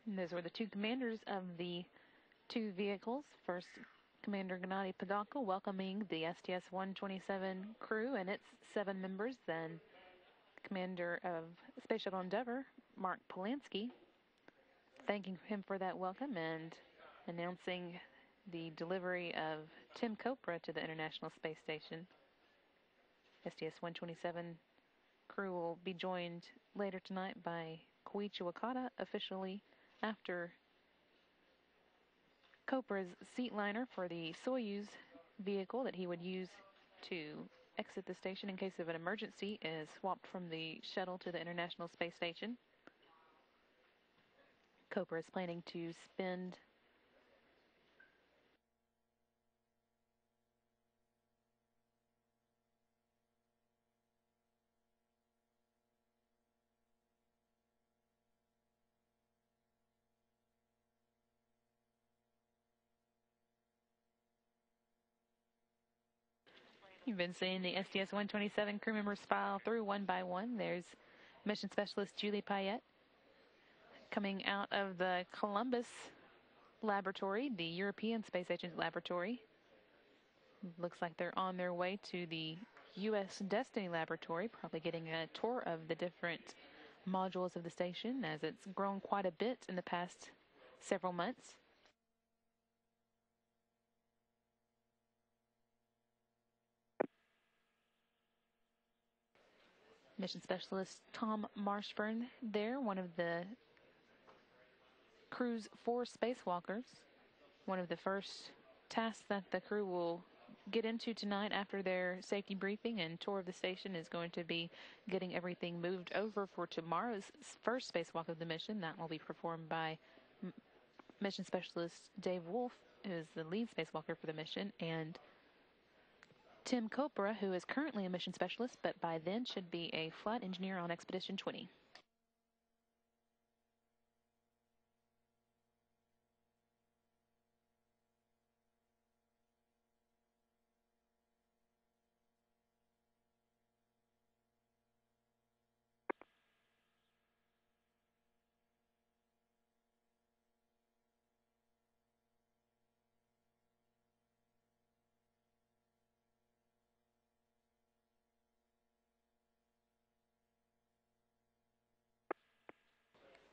And those were the two commanders of the two vehicles. First, Commander Gennady Padalka welcoming the STS-127 crew and its 7 members. Then Commander of Space Shuttle Endeavour, Mark Polanski, thanking him for that welcome and announcing the delivery of Tim Kopra to the International Space Station. STS-127 crew will be joined later tonight by Koichi Wakata officially after Kopra's seat liner for the Soyuz vehicle that he would use to exit the station in case of an emergency is swapped from the shuttle to the International Space Station. Kopra is planning to spend You've been seeing the STS-127 crew members file through one by one. There's Mission Specialist Julie Payette coming out of the Columbus laboratory, the European Space Agency laboratory. Looks like they're on their way to the U.S. Destiny laboratory, probably getting a tour of the different modules of the station as it's grown quite a bit in the past several months. Mission Specialist Tom Marshburn there, one of the crew's 4 spacewalkers. One of the first tasks that the crew will get into tonight after their safety briefing and tour of the station is going to be getting everything moved over for tomorrow's first spacewalk of the mission. That will be performed by Mission Specialist Dave Wolf, who is the lead spacewalker for the mission, and Tim Kopra, who is currently a mission specialist, but by then should be a flight engineer on Expedition 20.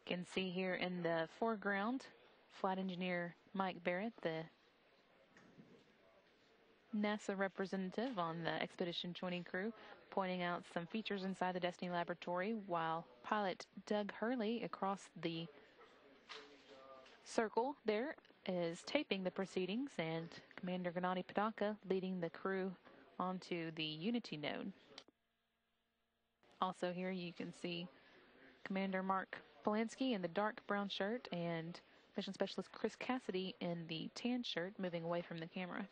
You can see here in the foreground, flight engineer Mike Barrett, the NASA representative on the Expedition 20 crew, pointing out some features inside the Destiny laboratory, while pilot Doug Hurley across the circle there is taping the proceedings, and Commander Gennady Padalka leading the crew onto the Unity node. Also here you can see Commander Mark Polanski in the dark brown shirt and Mission Specialist Chris Cassidy in the tan shirt moving away from the camera.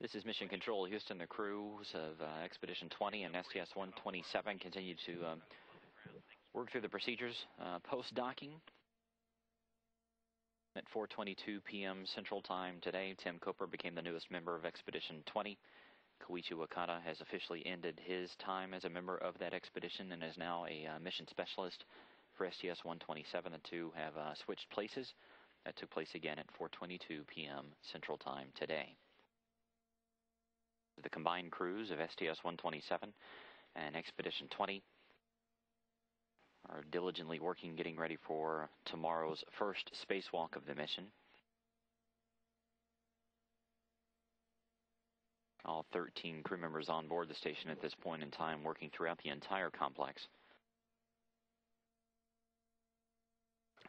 This is Mission Control, Houston. The crews of Expedition 20 and STS-127 continue to work through the procedures post-docking. At 4:22 p.m. Central Time today, Tim Kopra became the newest member of Expedition 20. Koichi Wakata has officially ended his time as a member of that expedition and is now a mission specialist for STS-127. The two have switched places. That took place again at 4:22 p.m. Central Time today. The combined crews of STS-127 and Expedition 20 are diligently working, getting ready for tomorrow's first spacewalk of the mission. All 13 crew members on board the station at this point in time, working throughout the entire complex.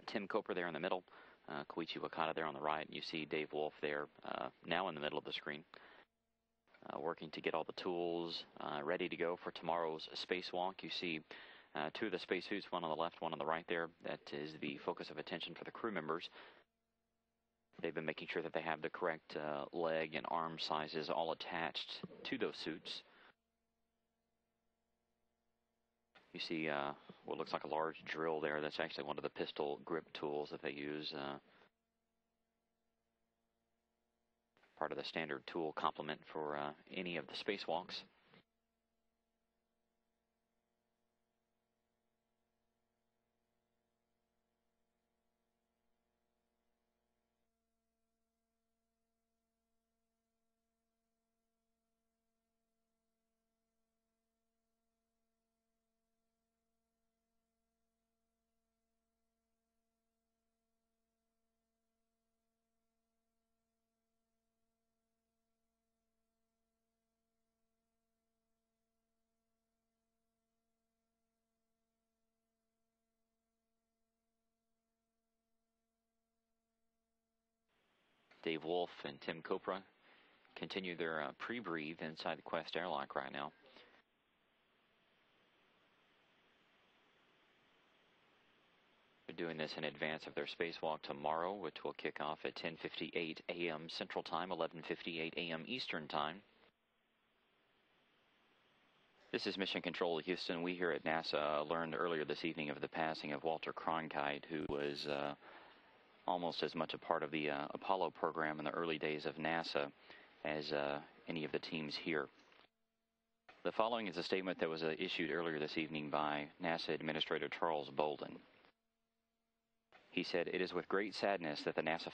Tim Kopra there in the middle, Koichi Wakata there on the right. You see Dave Wolf there now in the middle of the screen. Working to get all the tools ready to go for tomorrow's spacewalk. You see Two of the spacesuits, one on the left, one on the right there. That is the focus of attention for the crew members. They've been making sure that they have the correct leg and arm sizes all attached to those suits. You see what looks like a large drill there. That's actually one of the pistol grip tools that they use. Part of the standard tool complement for any of the spacewalks. Dave Wolf and Tim Copra continue their pre-breathe inside the Quest airlock right now. They're doing this in advance of their spacewalk tomorrow, which will kick off at 10:58 a.m. Central Time, 11:58 a.m. Eastern Time. This is Mission Control Houston. We here at NASA learned earlier this evening of the passing of Walter Cronkite, who was almost as much a part of the Apollo program in the early days of NASA as any of the teams here. The following is a statement that was issued earlier this evening by NASA Administrator Charles Bolden. He said, "It is with great sadness that the NASA